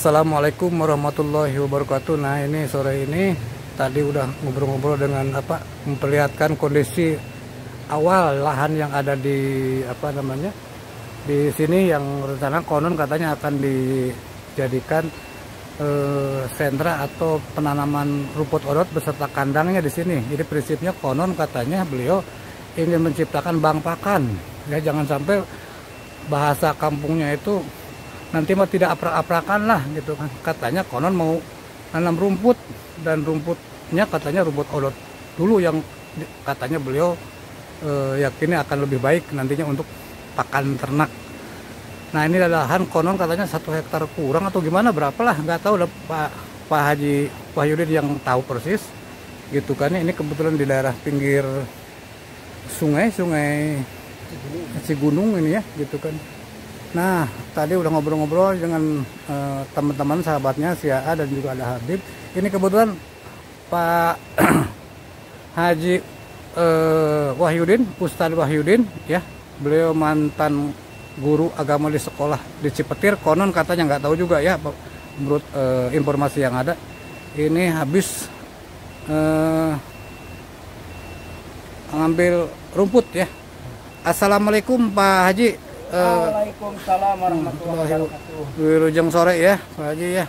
Assalamualaikum warahmatullahi wabarakatuh. Nah, ini sore ini tadi udah ngobrol-ngobrol dengan memperlihatkan kondisi awal lahan yang ada di di sini, yang rencana konon katanya akan dijadikan sentra atau penanaman rumput odot beserta kandangnya di sini. Jadi prinsipnya konon katanya beliau ingin menciptakan bank pakan. Ya, jangan sampai bahasa kampungnya itu nanti mah tidak aprak-aprakan lah gitu kan. Katanya konon mau nanam rumput, dan rumputnya katanya rumput odot dulu yang katanya beliau yakini akan lebih baik nantinya untuk pakan ternak. Nah, ini lahan konon katanya 1 hektar kurang atau gimana, berapa lah nggak tahu lah, Pak Haji Wahyudin yang tahu persis gitu kan. Ini kebetulan di daerah pinggir sungai Cigunung ini ya gitu kan. Nah, tadi udah ngobrol-ngobrol dengan teman-teman sahabatnya si AA dan juga ada Habib. Ini kebetulan Pak Haji Wahyudin, Ustadz Wahyudin ya. Beliau mantan guru agama di sekolah di Cipetir, konon katanya, nggak tahu juga ya menurut informasi yang ada. Ini habis ngambil rumput ya. Assalamualaikum Pak Haji. Waalaikumsalam warahmatullahi wabarakatuh. Wilujeng sore ya Pak Haji ya.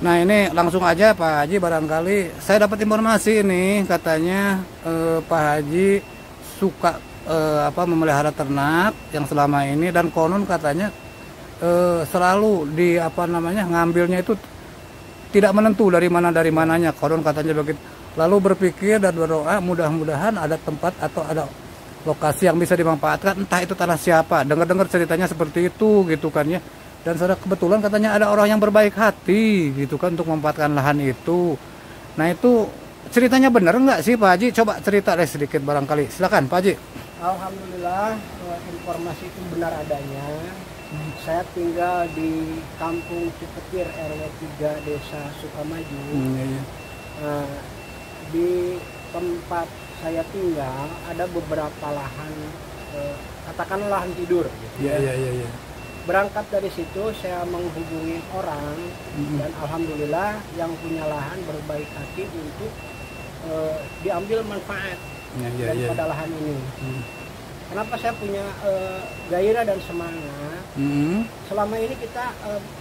Nah, ini langsung aja Pak Haji, barangkali saya dapat informasi ini katanya Pak Haji suka memelihara ternak yang selama ini, dan konon katanya selalu ngambilnya itu tidak menentu dari mananya, konon katanya begitu. Lalu berpikir dan berdoa mudah-mudahan ada tempat atau ada lokasi yang bisa dimanfaatkan, entah itu tanah siapa. Dengar-dengar ceritanya seperti itu gitu kan ya. Dan saudara, kebetulan katanya ada orang yang berbaik hati gitu kan untuk memanfaatkan lahan itu. Nah, itu ceritanya benar nggak sih Pak Haji? Coba cerita deh sedikit barangkali. Silakan Pak Haji. Alhamdulillah, informasi itu benar adanya. Saya tinggal di Kampung Cipetir RW 3 Desa Sukamaju. Di tempat saya tinggal ada beberapa lahan, katakanlah lahan tidur gitu. Iya. Berangkat dari situ saya menghubungi orang, dan alhamdulillah yang punya lahan berbaik hati untuk diambil manfaat daripada lahan ini. Kenapa saya punya gairah dan semangat? Selama ini kita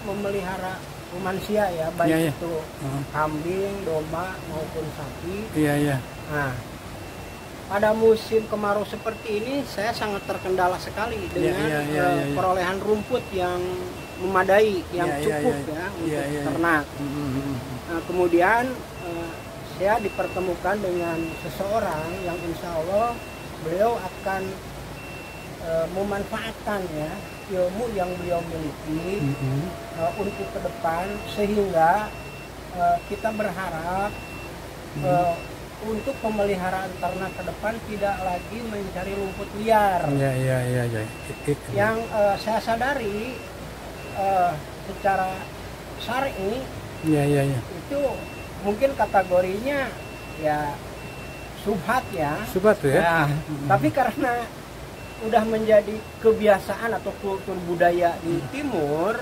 memelihara manusia ya, baik itu kambing, domba maupun sapi. Nah, pada musim kemarau seperti ini saya sangat terkendala sekali dengan perolehan rumput yang memadai, yang cukup untuk ternak. Nah, kemudian saya dipertemukan dengan seseorang yang insya Allah beliau akan memanfaatkan ya ilmu yang beliau miliki untuk ke depan, sehingga kita berharap untuk pemeliharaan ternak ke depan tidak lagi mencari rumput liar. Yang saya sadari secara syar'i itu mungkin kategorinya ya subhat ya. Tapi karena udah menjadi kebiasaan atau kultur budaya di timur,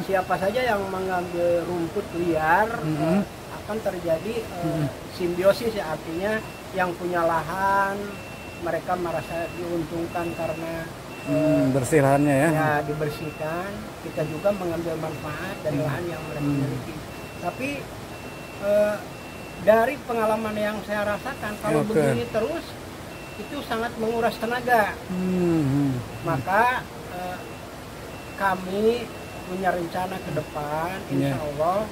siapa saja yang mengambil rumput liar akan terjadi simbiosis ya, artinya yang punya lahan mereka merasa diuntungkan karena bersih lahannya ya, dibersihkan, kita juga mengambil manfaat dari lahan yang mereka miliki. Tapi dari pengalaman yang saya rasakan, kalau begini terus itu sangat menguras tenaga. Maka kami punya rencana ke depan, insya Allah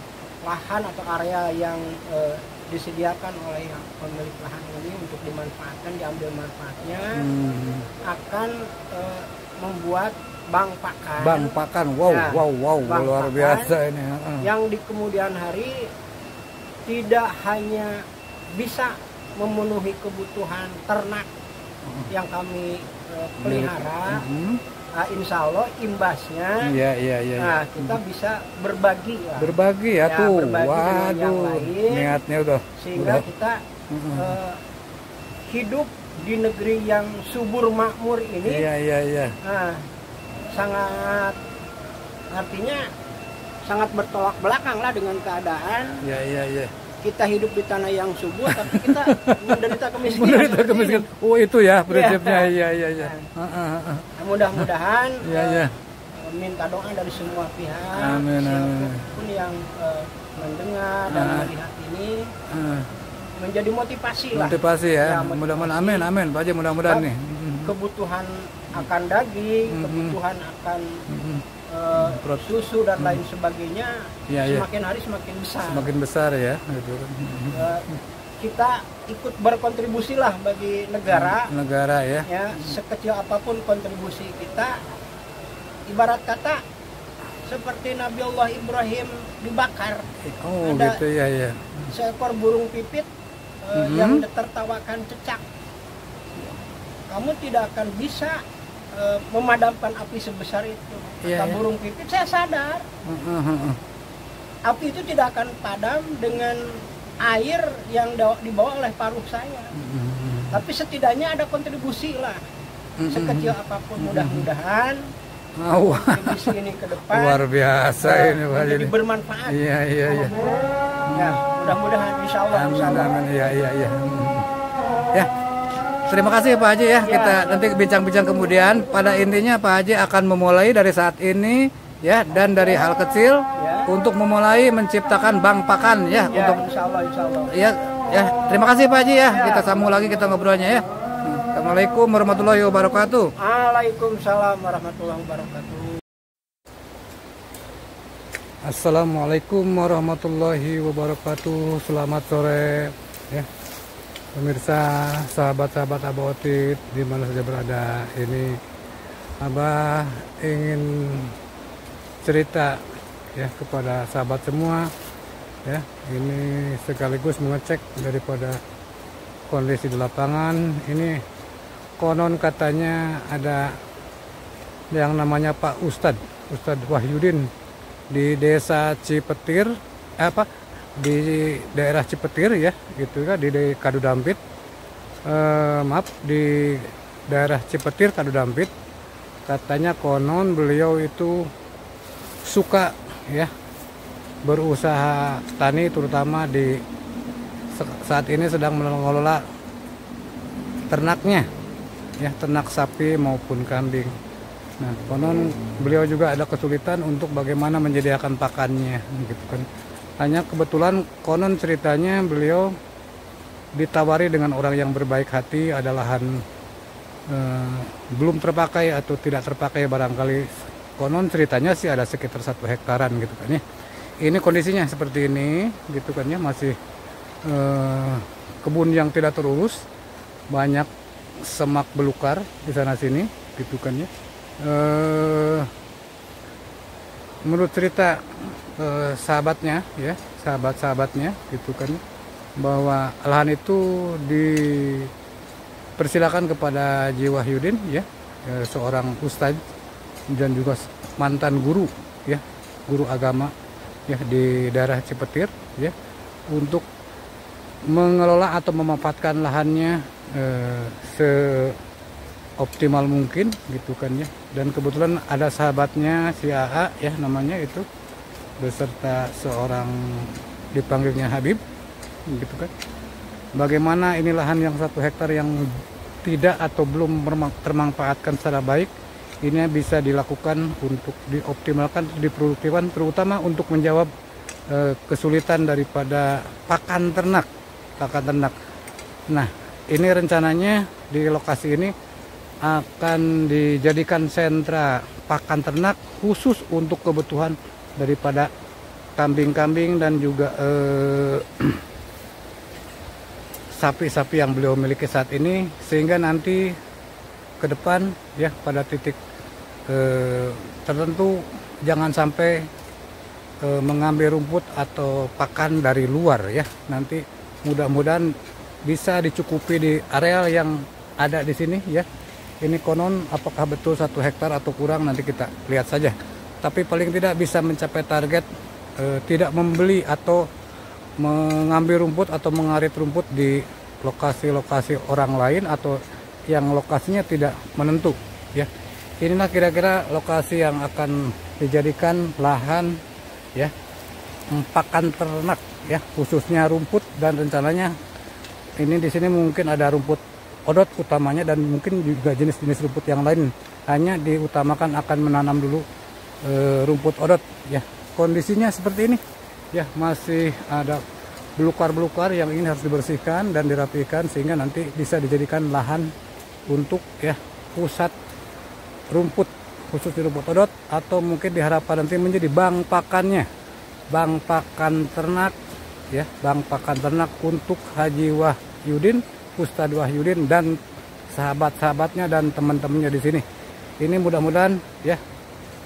lahan atau area yang disediakan oleh pemilik lahan ini untuk dimanfaatkan, diambil manfaatnya, akan membuat bank pakan. Wow, luar biasa ini. Yang di kemudian hari tidak hanya bisa memenuhi kebutuhan ternak yang kami pelihara, insya Allah imbasnya kita bisa berbagi ya tuh. Berbagi yang lain, niatnya udah sehingga kita hidup di negeri yang subur makmur ini sangat artinya sangat bertolak belakang lah dengan keadaan. Ya. Kita hidup di tanah yang subur, tapi kita menderita kemiskinan. Menderita kemiskinan. Oh itu ya prinsipnya. Iya. Mudah-mudahan ya. Minta doa dari semua pihak, amin. siapapun yang mendengar dan melihat ini menjadi motivasi lah. Motivasi ya. Mudah-mudahan amin Pak Haji, mudah-mudahan nih. Kebutuhan akan daging, kebutuhan akan susu dan lain sebagainya semakin hari semakin besar. Semakin besar ya. Kita ikut berkontribusi lah bagi negara. Negara ya. Sekecil apapun kontribusi kita, ibarat kata seperti Nabi Allah Ibrahim dibakar. Oh ada gitu ya. Seekor burung pipit yang tertawakan cecak. Kamu tidak akan bisa memadamkan api sebesar itu. Kata burung pipit, saya sadar. Api itu tidak akan padam dengan air yang dibawa oleh paruh saya. Tapi setidaknya ada kontribusi lah. Sekecil apapun, mudah-mudahan kontribusi ini ke depan luar biasa ini Pak Haji. Jadi bermanfaat. Iya. Ya, mudah-mudahan insya Allah. Amin. Iya. Ya. Terima kasih Pak Haji ya. Kita nanti bincang-bincang kemudian. Pada intinya Pak Haji akan memulai dari saat ini ya, dan dari hal kecil untuk memulai menciptakan bank pakan ya, untuk insya Allah. Ya. Terima kasih Pak Haji ya. Kita sambung lagi kita ngobrolnya ya. Assalamualaikum warahmatullahi wabarakatuh. Waalaikumsalam warahmatullahi wabarakatuh. Assalamualaikum warahmatullahi wabarakatuh. Selamat sore ya. Pemirsa, sahabat-sahabat Abah Otit di mana saja berada, ini Abah ingin cerita ya kepada sahabat semua ya. Ini sekaligus mengecek daripada kondisi di lapangan. Ini konon katanya ada yang namanya Pak Ustadz Wahyudin di desa Cipetir di daerah Cipetir ya, gitu kan, di Kadudampit. Di daerah Cipetir Kadudampit. Katanya konon beliau itu suka ya berusaha tani, terutama di saat ini sedang mengelola ternaknya ya, ternak sapi maupun kambing. Nah, konon beliau juga ada kesulitan untuk bagaimana menyediakan pakannya gitu kan. Hanya kebetulan konon ceritanya beliau ditawari dengan orang yang berbaik hati, ada lahan belum terpakai atau tidak terpakai barangkali. Konon ceritanya sih ada sekitar 1 hektaran gitu kan ya. Ini kondisinya seperti ini gitu kan ya, masih kebun yang tidak terurus, banyak semak belukar di sana sini gitu kan ya. Menurut cerita sahabatnya ya, sahabat-sahabatnya gitu kan, bahwa lahan itu dipersilakan kepada Haji Wahyudin ya, seorang ustadz dan juga mantan guru ya, guru agama ya di daerah Cipetir ya, untuk mengelola atau memanfaatkan lahannya seoptimal mungkin gitu kan ya. Dan kebetulan ada sahabatnya si AA ya namanya itu, beserta seorang dipanggilnya Habib gitu kan. Bagaimana ini lahan yang 1 hektar yang tidak atau belum termanfaatkan secara baik, ini bisa dilakukan untuk dioptimalkan, diproduktifkan, terutama untuk menjawab kesulitan daripada pakan ternak. Nah, ini rencananya di lokasi ini akan dijadikan sentra pakan ternak khusus untuk kebutuhan daripada kambing-kambing dan juga sapi-sapi yang beliau miliki saat ini, sehingga nanti ke depan ya pada titik tertentu jangan sampai mengambil rumput atau pakan dari luar ya. Nanti mudah-mudahan bisa dicukupi di areal yang ada di sini ya. Ini konon apakah betul 1 hektar atau kurang, nanti kita lihat saja. Tapi paling tidak bisa mencapai target tidak membeli atau mengambil rumput atau mengarit rumput di lokasi-lokasi orang lain atau yang lokasinya tidak menentu ya. inilah kira-kira lokasi yang akan dijadikan lahan ya pakan ternak ya, khususnya rumput, dan rencananya ini di sini mungkin ada rumput odot utamanya dan mungkin juga jenis-jenis rumput yang lain. Hanya diutamakan akan menanam dulu rumput odot ya. Kondisinya seperti ini ya, masih ada belukar-belukar yang ini harus dibersihkan dan dirapikan sehingga nanti bisa dijadikan lahan untuk ya pusat rumput, khusus di rumput odot, atau mungkin diharapkan nanti menjadi bank pakannya, bank pakan ternak ya, bank pakan ternak untuk Haji Wahyudin, Ustadz Wahyudin dan sahabat-sahabatnya dan teman-temannya di sini. Ini mudah-mudahan ya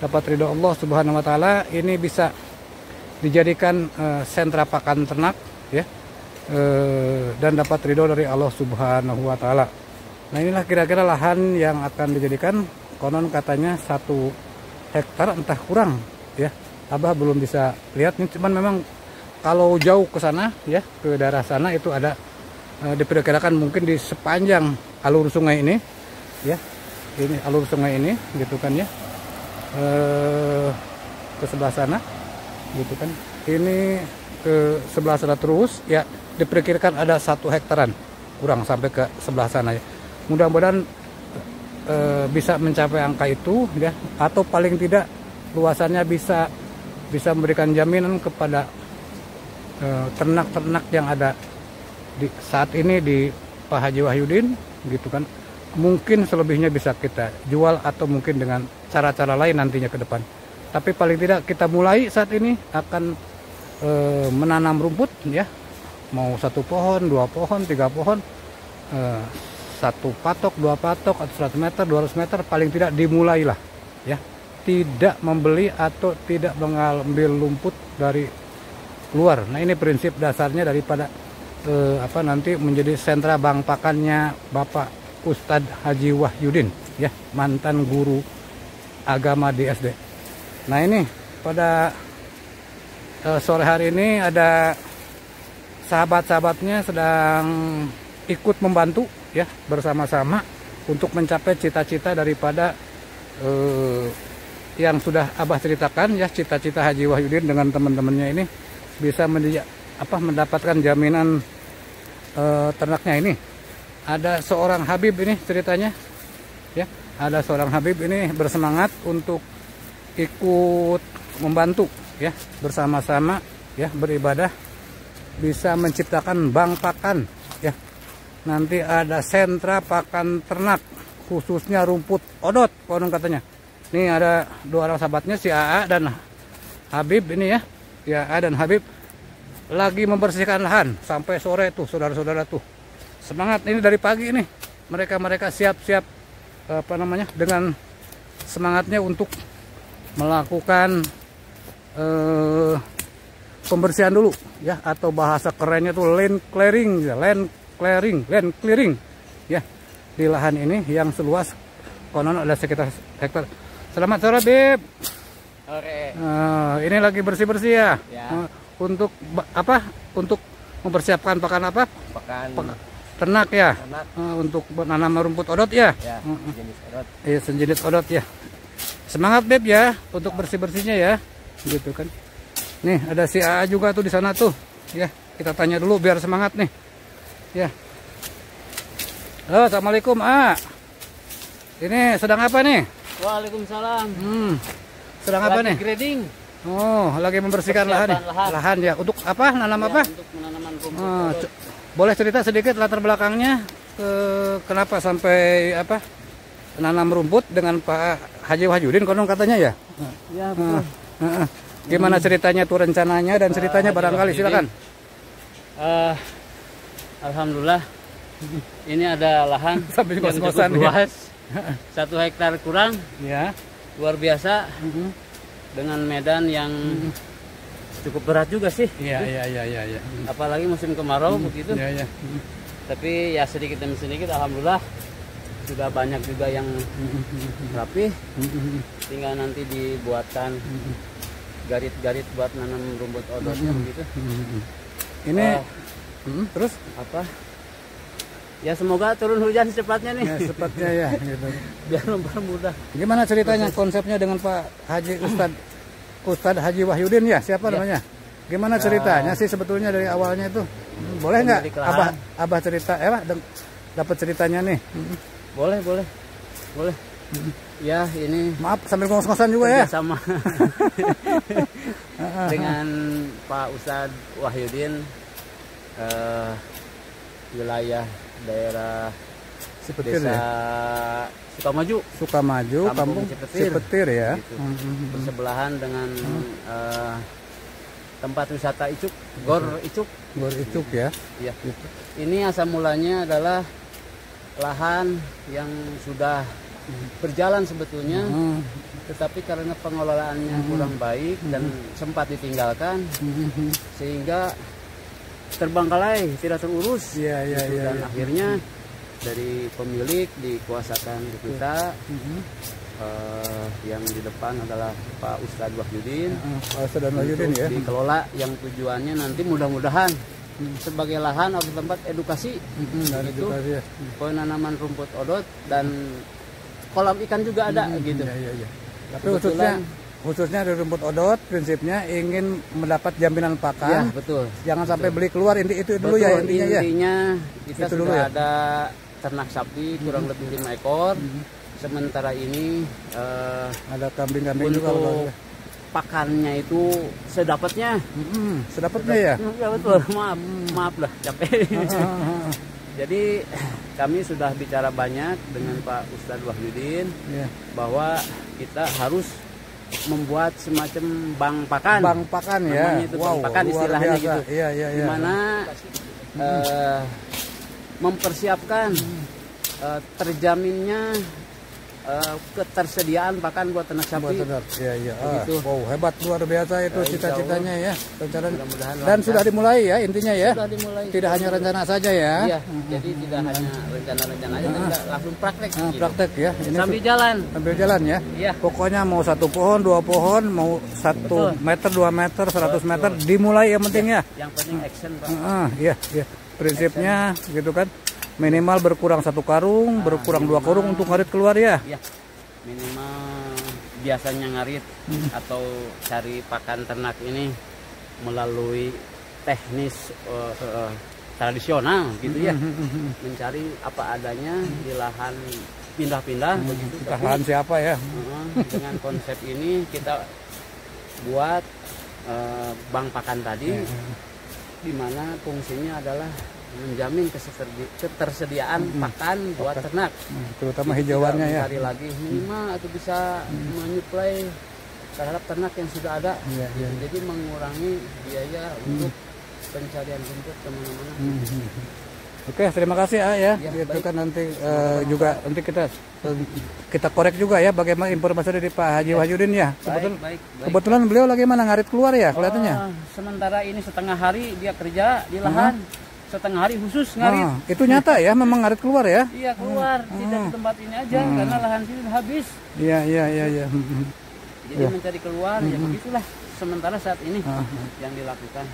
dapat ridho Allah Subhanahu wa taala, ini bisa dijadikan sentra pakan ternak ya, dan dapat ridho dari Allah Subhanahu wa taala. Nah, inilah kira-kira lahan yang akan dijadikan, konon katanya 1 hektar entah kurang ya. Abah belum bisa lihat nih, cuman memang kalau jauh ke sana ya, ke daerah sana itu ada diperkirakan mungkin di sepanjang alur sungai ini ya. Ini alur sungai ini gitu kan ya. Ke sebelah sana gitu kan. Ini ke sebelah sana terus ya, diperkirakan ada 1 hektaran kurang sampai ke sebelah sana ya. Mudah-mudahan bisa mencapai angka itu ya, atau paling tidak luasannya bisa memberikan jaminan kepada ternak-ternak yang ada saat ini di Pak Haji Wahyudin gitu kan. Mungkin selebihnya bisa kita jual atau mungkin dengan cara-cara lain nantinya ke depan. Tapi paling tidak kita mulai saat ini akan menanam rumput ya. Mau 1 pohon, 2 pohon, 3 pohon, 1 patok, 2 patok, atau 100 meter, 200 meter, paling tidak dimulailah ya. Tidak membeli atau tidak mengambil rumput dari luar. Nah, ini prinsip dasarnya daripada nanti menjadi sentra bank pakannya Bapak Ustadz Haji Wahyudin ya, mantan guru agama di SD. Nah, ini pada sore hari ini ada sahabat-sahabatnya sedang ikut membantu ya, bersama-sama untuk mencapai cita-cita daripada yang sudah Abah ceritakan ya, cita-cita Haji Wahyudin dengan teman-temannya ini bisa mendapatkan jaminan ternaknya ini. Ada seorang Habib ini ceritanya ya, ada seorang Habib ini bersemangat untuk ikut membantu ya, bersama-sama ya, beribadah, bisa menciptakan bank pakan ya. Nanti ada sentra pakan ternak khususnya rumput odot konon katanya. Ini ada 2 orang sahabatnya, si AA dan Habib ini ya, si AA dan Habib lagi membersihkan lahan sampai sore tuh, saudara-saudara tuh. Semangat ini dari pagi ini. Mereka siap-siap dengan semangatnya untuk melakukan pembersihan dulu ya, atau bahasa kerennya tuh land clearing ya, di lahan ini yang seluas konon ada sekitar hektar. Selamat sore, Bib. Sore. Ini lagi bersih-bersih ya. Untuk untuk mempersiapkan pakan apa? Pakan ternak ya. Ternak. Untuk menanam rumput odot ya. Ya, sejenis odot. Iya, sejenis odot ya. Semangat, Beb ya, untuk bersih-bersihnya ya. Gitu kan. Nih, ada si AA juga tuh di sana tuh. Ya, kita tanya dulu biar semangat nih. Ya. Halo, assalamualaikum, A. Ini sedang apa nih? Waalaikumsalam. Sedang apa nih? Grading. Oh, lagi membersihkan lahan nih. Lahan ya. Untuk apa? Nanam apa? Untuk menanaman rumput. Boleh cerita sedikit latar belakangnya, kenapa sampai nanam rumput dengan Pak Haji Wahyudin konon katanya ya? Ya, betul. Gimana ceritanya tuh, rencananya dan ceritanya barangkali silakan. Alhamdulillah, ini ada lahan sampai yang cukup luas, 1 hektar kurang, ya, luar biasa, dengan medan yang cukup berat juga sih. Iya. Apalagi musim kemarau begitu. Iya. Tapi ya sedikit demi sedikit, alhamdulillah sudah banyak juga yang rapi. Tinggal nanti dibuatkan garit-garit buat nanam rumput odotnya begitu. Ini terus Ya semoga turun hujan secepatnya nih. Ya, secepatnya ya. Gitu. Biar mempermudah. Gimana ceritanya konsepnya dengan Pak Haji Ustadz Haji Wahyudin ya? Siapa namanya? Gimana ceritanya sih sebetulnya dari awalnya itu? Boleh nggak Abah cerita? Dapat ceritanya nih. Boleh. Ya ini. Maaf sambil ngos-ngosan juga ya. Sama dengan Pak Ustadz Wahyudin, wilayah daerah Cipetir, desa ya? Sukamaju, kampung Cipetir ya. Gitu. Bersebelahan dengan tempat wisata Icuk, Gor Icuk ya. Iya. Ini asal mulanya adalah lahan yang sudah berjalan sebetulnya, tetapi karena pengelolaannya kurang baik dan sempat ditinggalkan, sehingga terbengkalai, tidak terurus. Dan akhirnya dari pemilik dikuasakan ke kita. Yang di depan adalah Pak Ustadz Wahyudin. Ya. Dikelola yang tujuannya nanti mudah-mudahan sebagai lahan atau tempat edukasi, itu ya. penanaman rumput odot dan kolam ikan juga ada gitu. Tapi khususnya dari rumput odot prinsipnya ingin mendapat jaminan pakan. Ya, betul. Jangan sampai beli keluar, itu dulu ya intinya ya. Intinya kita itu sudah ya. ada ternak sapi kurang lebih 5 ekor. Sementara ini ada kambing-kambing juga. Untuk pakannya itu sedapatnya. Sedapatnya ya? Ya betul, maaf lah capek. Jadi kami sudah bicara banyak dengan Pak Ustadz Wahyudin bahwa kita harus membuat semacam bank pakan. Bank pakan ya. Itu bank pakan istilahnya gitu. Dimana mempersiapkan terjaminnya ketersediaan pakan buat ternak sapi. Wow, hebat, luar biasa itu cita-citanya ya. Dan sudah dimulai ya intinya ya. Sudah dimulai. Tidak hanya rencana saja ya. Iya, jadi tidak hanya rencana-rencana aja, langsung praktek. Praktek ya. Ini sambil jalan ya. Iya. Pokoknya mau 1 pohon, 2 pohon, mau 1 meter, 2 meter, 100 meter dimulai yang penting ya. Yang penting action, Pak. Iya. Prinsipnya gitu kan. Minimal berkurang 1 karung, berkurang 2 karung untuk ngarit keluar ya. Iya. Minimal biasanya ngarit atau cari pakan ternak ini melalui teknis tradisional gitu ya. Mencari apa adanya di lahan pindah-pindah begitu. Lahan siapa ya? Dengan konsep ini kita buat bank pakan tadi, di mana fungsinya adalah menjamin ketersediaan pakan buat ternak, terutama hijauannya ya. Mencari lagi minimal atau bisa menyuplai terhadap ternak yang sudah ada. Jadi mengurangi biaya untuk pencarian rumput kemana-mana. Oke, terima kasih ya. Itu kan nanti juga nanti kita korek juga ya bagaimana informasi dari Pak Haji Wahyudin ya. Kebetulan beliau lagi mana ngarit keluar ya kelihatannya. Sementara ini setengah hari dia kerja di lahan. Setengah hari khusus ngarit. Itu nyata ya, memang ngarit keluar ya? Iya keluar, tidak di tempat ini aja karena lahan sini habis. Iya. Jadi mencari keluar, ya begitulah sementara saat ini yang dilakukan.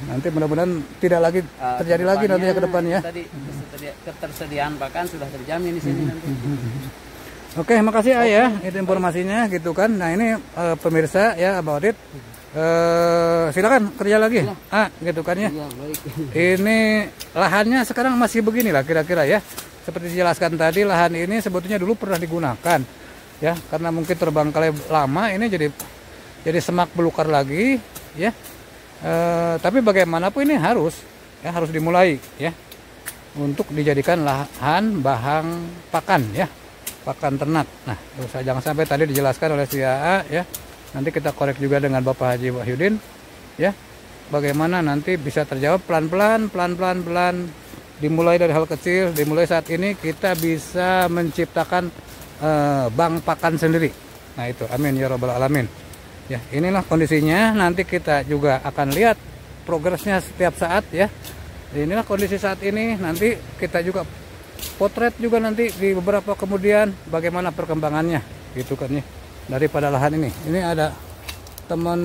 Nanti mudah-mudahan tidak lagi terjadi lagi nantinya ke depan ya. Tadi ketersediaan pakan sudah terjamin di sini nanti. Oke, makasih ya, itu informasinya gitu kan. Nah ini pemirsa ya Abah Odit. Silakan kerja lagi gitu kan ya. Ini lahannya sekarang masih beginilah kira-kira ya, seperti dijelaskan tadi. Lahan ini sebetulnya dulu pernah digunakan ya, karena mungkin terbengkalai lama ini jadi semak belukar lagi ya. Tapi bagaimanapun ini harus dimulai ya untuk dijadikan lahan bahang pakan ya, pakan ternak. Nah jangan sampai tadi dijelaskan oleh si AA ya. Nanti kita korek juga dengan Bapak Haji Wahyudin ya. Bagaimana nanti bisa terjawab pelan-pelan dimulai dari hal kecil, dimulai saat ini kita bisa menciptakan bank pakan sendiri. Nah itu amin ya rabbal alamin. Ya, inilah kondisinya, nanti kita juga akan lihat progresnya setiap saat ya. Inilah kondisi saat ini, nanti kita juga potret juga nanti di beberapa kemudian bagaimana perkembangannya gitu kan ya. Daripada lahan ini ada teman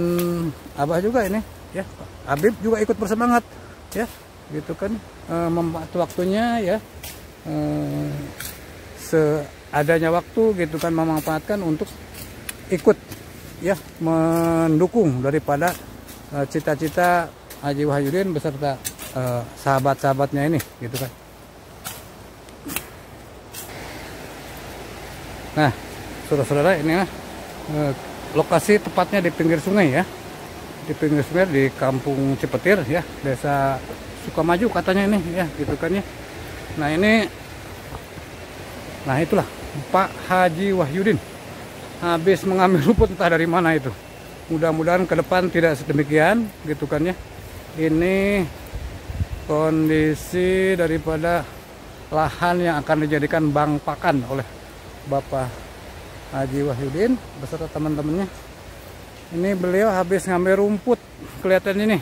Abah juga ini ya, Habib juga ikut bersemangat ya gitu kan, membantu waktunya ya seadanya waktu gitu kan memanfaatkan untuk ikut ya mendukung daripada cita-cita Haji Wahyudin beserta sahabat-sahabatnya ini gitu kan. Nah, saudara-saudara, ini lokasi tepatnya di pinggir sungai ya. Di pinggir sungai di Kampung Cipetir ya, Desa Sukamaju katanya ini ya, gitu kan ya. Nah, nah itulah Pak Haji Wahyudin habis mengambil rumput entah dari mana itu. Mudah-mudahan ke depan tidak sedemikian gitu kan ya. Ini kondisi daripada lahan yang akan dijadikan bank pakan oleh Bapak Haji Wahyudin beserta teman-temannya. Ini beliau habis ngambil rumput, kelihatan ini.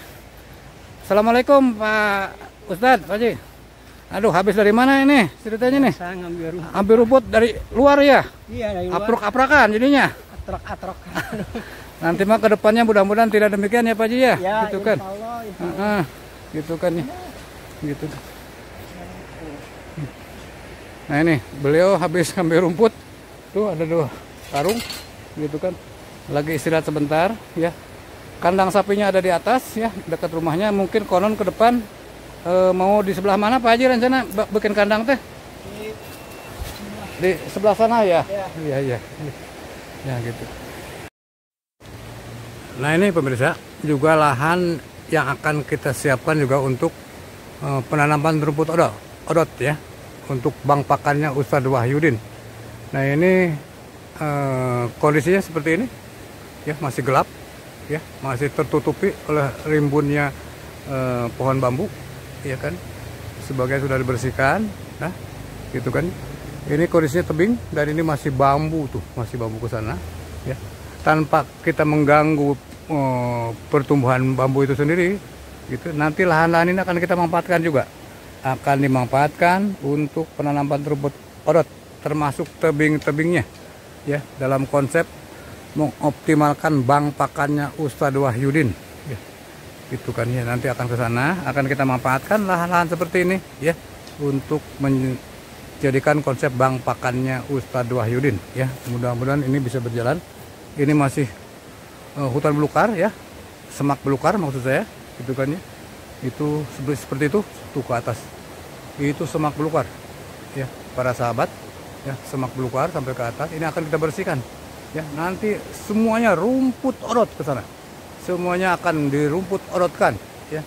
Assalamualaikum Pak Ustadz, Pak Haji. Aduh, habis dari mana ini ceritanya nih? Saya ngambil rumput dari luar ya? Iya, dari luar. Aprok-aprakan jadinya? Atrok-atrok. Nanti mah ke depannya mudah-mudahan tidak demikian ya Pak Haji ya? Ya, gitu kan? insya Allah. Gitu kan ya? Gitu. Nah ini beliau habis ngambil rumput, tuh ada 2 karung, gitu kan, lagi istirahat sebentar ya. Kandang sapinya ada di atas ya, dekat rumahnya. Mungkin konon ke depan mau di sebelah mana Pak Haji rencana bikin kandang teh? Di sebelah sana ya? Iya. Ya gitu. Nah ini pemirsa, juga lahan yang akan kita siapkan juga untuk penanaman rumput odot ya. Untuk bank pakannya Ustadz Wahyudin. Nah ini kondisinya seperti ini ya, masih gelap ya, masih tertutupi oleh rimbunnya pohon bambu ya kan, sebagian sudah dibersihkan. Nah gitu kan, ini kondisinya tebing dan ini masih bambu tuh, masih bambu ke sana ya, tanpa kita mengganggu pertumbuhan bambu itu sendiri gitu. Nanti lahan-lahan ini akan kita manfaatkan juga, akan dimanfaatkan untuk penanaman rumput odot, termasuk tebing-tebingnya ya, dalam konsep mengoptimalkan bank pakannya Ustadz Wahyudin ya, gitu kan ya. Nanti akan ke sana, akan kita manfaatkan lahan-lahan seperti ini ya, untuk menjadikan konsep bank pakannya Ustadz Wahyudin ya. Mudah-mudahan ini bisa berjalan. Ini masih hutan belukar ya, semak belukar maksud saya, gitu kan ya. Itu seperti itu tuh ke atas, itu semak belukar ya para sahabat ya, semak belukar sampai ke atas. Ini akan kita bersihkan ya, nanti semuanya rumput odot ke sana, semuanya akan dirumput odotkan ya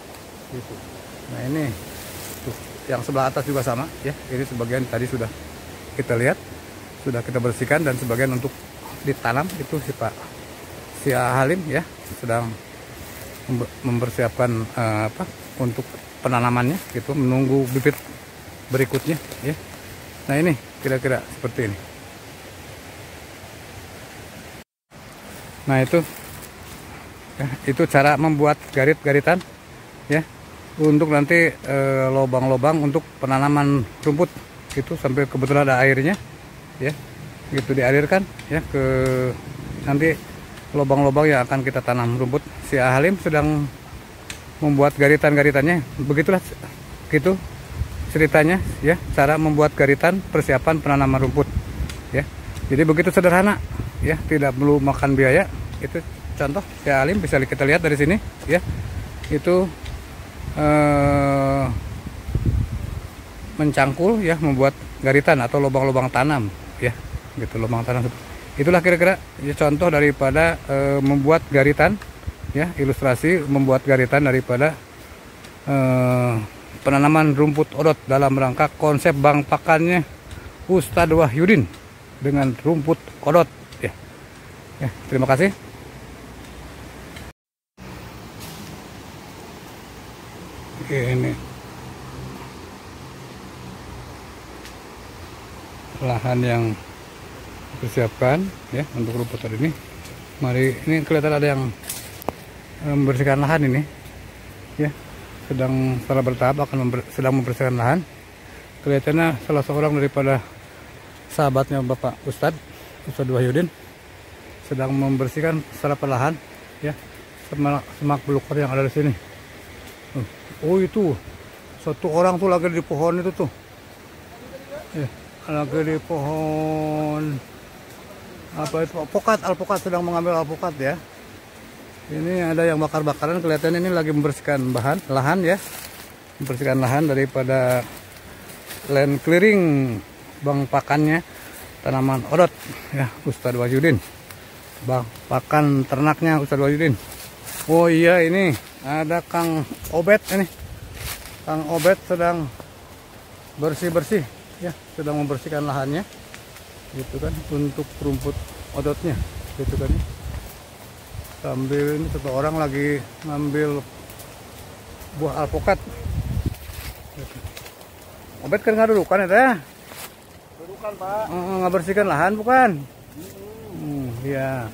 gitu. Nah ini tuh yang sebelah atas juga sama ya, ini sebagian tadi sudah kita lihat, sudah kita bersihkan, dan sebagian untuk ditanam itu si Halim ya sedang mempersiapkan untuk penanamannya gitu, menunggu bibit berikutnya ya. Nah ini kira-kira seperti ini. Nah itu ya, itu cara membuat garit-garitan ya, untuk nanti lobang-lobang untuk penanaman rumput itu, sampai kebetulan ada airnya ya, gitu dialirkan ya ke nanti lobang-lobang yang akan kita tanam rumput. Si Halim sedang membuat garitan-garitannya, begitulah gitu ceritanya ya, cara membuat garitan persiapan penanaman rumput ya. Jadi begitu sederhana ya, tidak perlu makan biaya. Itu contoh si Halim, bisa kita lihat dari sini ya, itu mencangkul ya, membuat garitan atau lubang-lubang tanam ya, gitu, lubang tanam. Itulah kira-kira ya, contoh daripada membuat garitan ya, ilustrasi membuat garitan daripada penanaman rumput odot dalam rangka konsep bank pakannya Ustadz Wahyudin dengan rumput odot ya. Ya, terima kasih. Oke, ini lahan yang dipersiapkan ya untuk rumput odot ini. Mari, ini kelihatan ada yang membersihkan lahan ini ya, sedang secara bertahap akan sedang membersihkan lahan. Kelihatannya salah seorang daripada sahabatnya Bapak Ustadz Wahyudin sedang membersihkan secara perlahan ya semak belukar yang ada di sini. Oh itu satu orang tuh lagi di pohon itu tuh lagi di pohon apa itu, alpukat sedang mengambil alpukat ya. Ini ada yang bakar-bakaran, kelihatan ini lagi membersihkan lahan ya, membersihkan lahan daripada land clearing bang pakannya tanaman odot ya, Ustadz Wahyudin, bang pakan ternaknya Ustadz Wahyudin. Oh iya, ini ada Kang Obet, ini Kang Obet sedang bersih-bersih ya, sedang membersihkan lahannya gitu kan, untuk rumput odotnya gitu kan. Sambil ini satu orang lagi ngambil buah alpukat. Obet kan ngadudukan ya teh? Dudukan Pak. Ngabersihkan lahan bukan? Iya.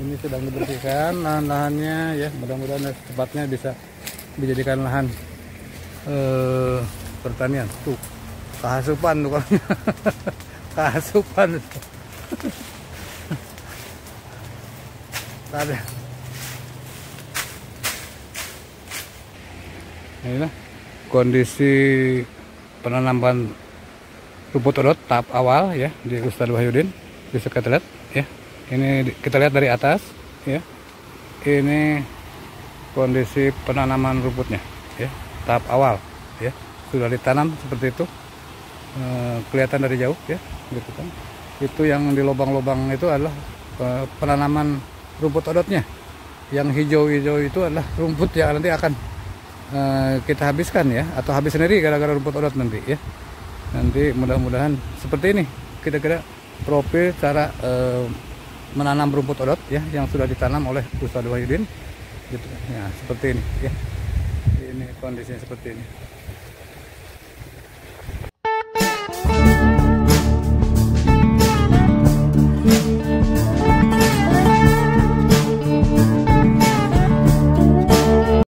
Ini sedang dibersihkan lahan-lahannya ya, mudah-mudahan cepatnya bisa dijadikan lahan pertanian. Tuh, kehasupan tuh kalau kehasupan. Ada. Inilah kondisi penanaman rumput odot tahap awal ya di Ustadz Wahyudin di Sekretariat ya. Ini kita lihat dari atas ya. Ini kondisi penanaman rumputnya ya, tahap awal ya, sudah ditanam seperti itu. Kelihatan dari jauh ya gitu kan. Itu yang di lubang-lubang itu adalah penanaman rumput odotnya. Yang hijau-hijau itu adalah rumput yang nanti akan kita habiskan ya, atau habis sendiri gara-gara rumput odot nanti ya. Nanti mudah-mudahan seperti ini kira-kira profil cara menanam rumput odot ya, yang sudah ditanam oleh Ustadz Wahyudin gitu ya, seperti ini ya. Ini kondisinya seperti ini.